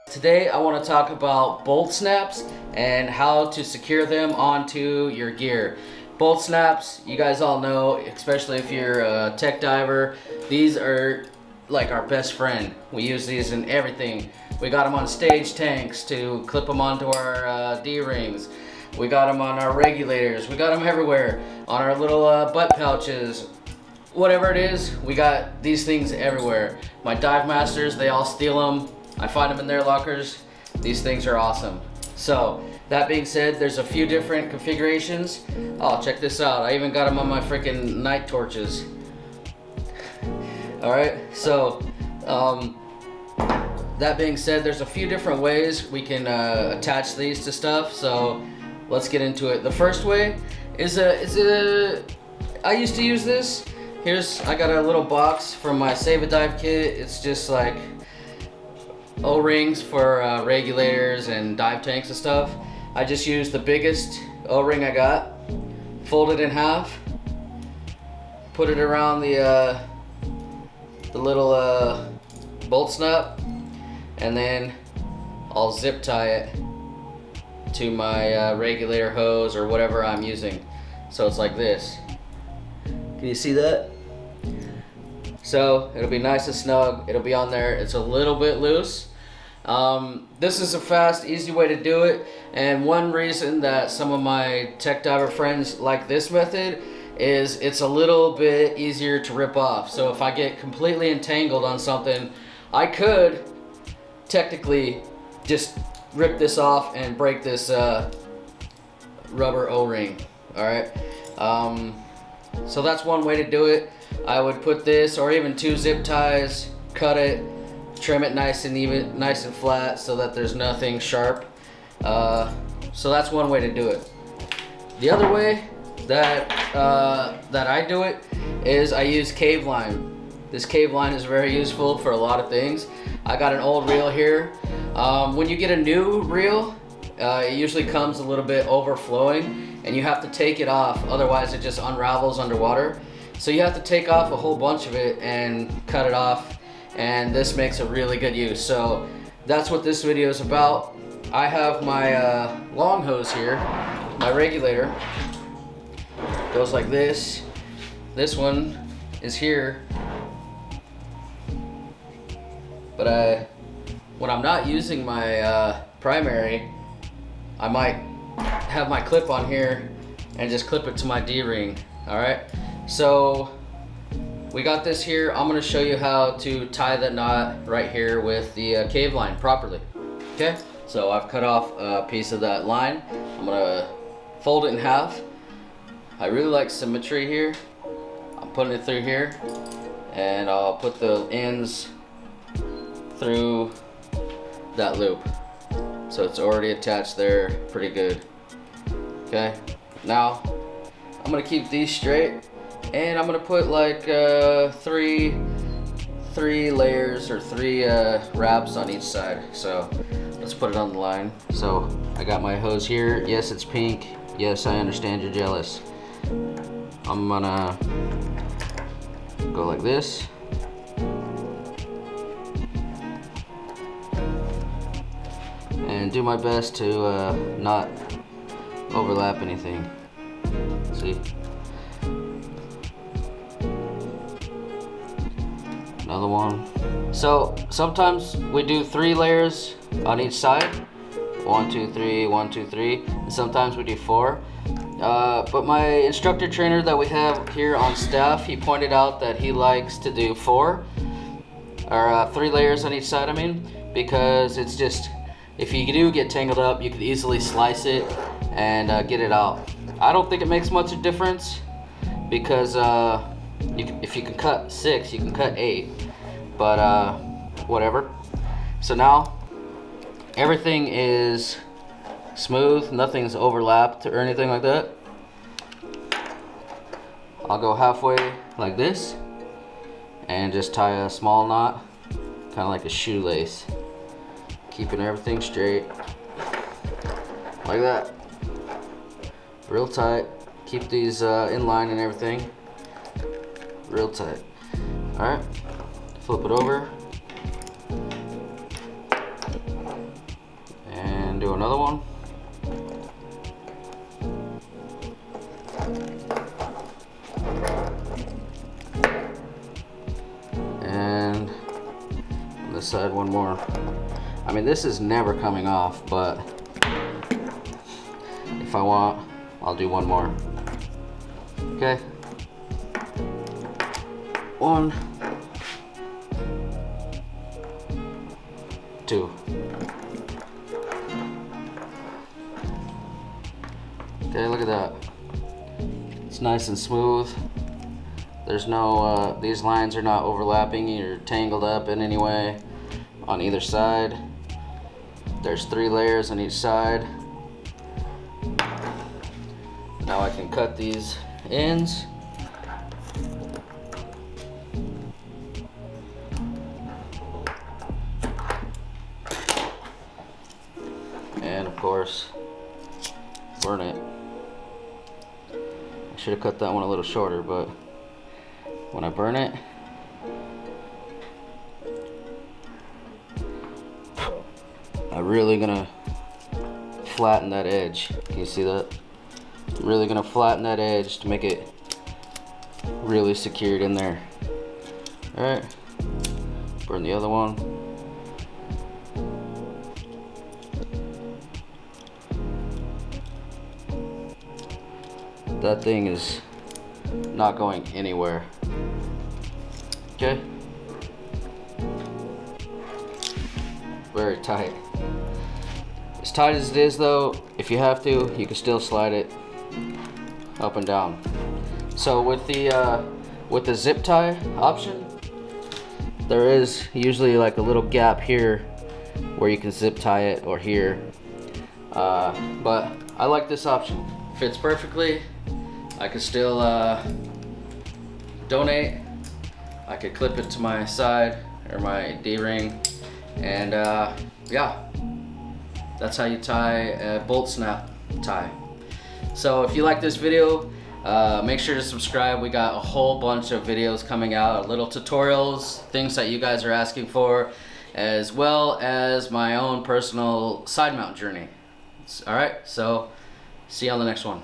Today I want to talk about bolt snaps and how to secure them onto your gear. Bolt snaps, you guys all know, especially if you're a tech diver, these are like our best friend. We use these in everything. We got them on stage tanks to clip them onto our D-rings. We got them on our regulators. We got them everywhere. On our little butt pouches. Whatever it is, we got these things everywhere. My dive masters, they all steal them. I find them in their lockers. These things are awesome. So, that being said, there's a few different configurations. Oh, check this out. I even got them on my freaking night torches. Alright, so, that being said, there's a few different ways we can attach these to stuff. So, let's get into it. The first way is I used to use this. I got a little box from my Save a Dive kit. It's just like O-rings for regulators and dive tanks and stuff. I just used the biggest O-ring I got, fold it in half, put it around the little bolt snap, and then I'll zip tie it to my regulator hose or whatever I'm using. So it's like this. Can you see that? So it'll be nice and snug. It'll be on there. It's a little bit loose. This is a fast, easy way to do it. And one reason that some of my tech diver friends like this method is it's a little bit easier to rip off. So if I get completely entangled on something, I could technically just rip this off and break this rubber O-ring. Alright. So that's one way to do it. I would put this or even 2 zip ties, cut it, trim it nice and even, nice and flat so that there's nothing sharp. So that's one way to do it. The other way that I do it is I use cave line. This cave line is very useful for a lot of things. I got an old reel here. When you get a new reel, it usually comes a little bit overflowing and you have to take it off, otherwise it just unravels underwater. So you have to take off a whole bunch of it and cut it off, and this makes a really good use. So that's what this video is about. I have my long hose here, my regulator. Goes like this. This one is here. But when I'm not using my primary, I might have my clip on here and just clip it to my D-ring. Alright, so we got this here. I'm going to show you how to tie the knot right here with the cave line properly. Okay, so I've cut off a piece of that line. I'm going to fold it in half. I really like symmetry here. I'm putting it through here, and I'll put the ends through that loop. So it's already attached there pretty good. Okay, now I'm gonna keep these straight, and I'm gonna put like three layers or 3 wraps on each side. So let's put it on the line. So I got my hose here. Yes, it's pink. Yes, I understand you're jealous. I'm gonna go like this. And do my best to not overlap anything. See? Another one. So sometimes we do 3 layers on each side. 1, 2, 3, 1, 2, 3. And sometimes we do 4. But my instructor trainer that we have here on staff, he pointed out that he likes to do 4 or 3 layers on each side. I mean, because it's just, if you do get tangled up, you could easily slice it and get it out. I don't think it makes much of a difference because if you can cut 6, you can cut 8, but whatever. So now everything is smooth, nothing's overlapped or anything like that. I'll go halfway like this and just tie a small knot, kind of like a shoelace, keeping everything straight like that, real tight. Keep these in line and everything real tight. All right, flip it over, this side one more. I mean, this is never coming off, but if I want, I'll do one more. Okay. 1, 2. Okay, look at that. It's nice and smooth. There's no, these lines are not overlapping or tangled up in any way on either side. There's 3 layers on each side. Now I can cut these ends. And of course, burn it. I should have cut that one a little shorter, but when I burn it, I'm really gonna flatten that edge. Can you see that? I'm really gonna flatten that edge to make it really secured in there. Alright, burn the other one. That thing is not going anywhere. Okay? Very tight. As tight as it is though, if you have to, you can still slide it up and down. So with the zip tie option, there is usually like a little gap here where you can zip tie it, or here. But I like this option. Fits perfectly. I could still donate. I could clip it to my side or my D-ring, and yeah, that's how you tie a bolt snap tie. So if you like this video, make sure to subscribe. We got a whole bunch of videos coming out, little tutorials, things that you guys are asking for, as well as my own personal side mount journey. All right, so see you on the next one.